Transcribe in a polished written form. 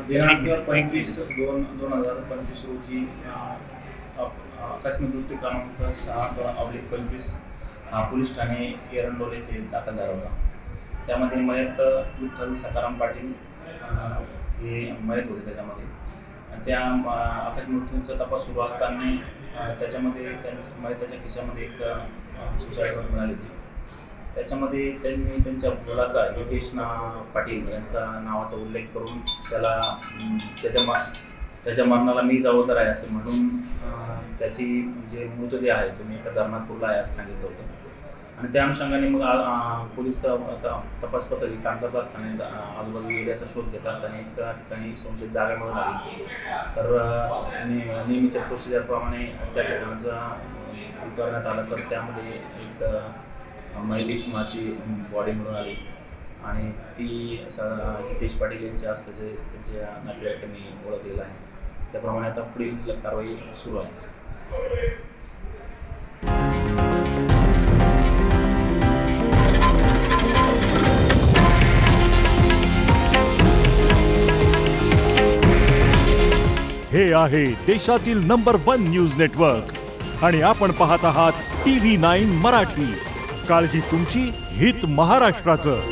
दिनांक 25/2/2025 रोजी आकस्मिक मृत्यू क्रमांक 6/25 पोलीस ठाणे एरंडोल येथे दाखल झाला होता। त्यामध्ये मयत विठ्ठल सखाराम पाटील हे मयत होते। त्याच्यामध्ये त्या आकस्मिक मृत्यूचा तपास सुरू असताना त्याच्यामध्ये मयताच्या खिशामध्ये एक सुसाईड नोट मिळाली होती। त्याच्यामध्ये त्यांनी त्यांच्या मुलाचा हितेश पाटील यांचा नावाचा उल्लेख करून त्याला त्याच्या मरणाला मी जबाबदार आहे असं म्हणून त्याची जे मृतदेह आहे तो मी एका धरणात पुरला आहे असं सांगितलं होतं। आणि त्या अनुषंगाने मग पोलीस तपास पथक काम करत असताना आजूबाजू एरियाचा शोध घेत असताना एका ठिकाणी संशयित जागा मिळून आली। तर नेहमीच्या प्रोसिजरप्रमाणे त्या ठिकाणाचा करण्यात आलं। तर त्यामध्ये एक मयत इसमाची बॉडी मिळून आली आणि ती हितेश पाटील यांच्या असल्याचे त्यांच्या नातेवाईकांनी ओळखलेलं आहे। त्याप्रमाणे आता पुढील कारवाई सुरू आहे। हे आहे देशातील नंबर 1 न्यूज नेटवर्क आणि आपण पाहत आहात TV9 मराठी। काळजी तुमची, हित महाराष्ट्राचं।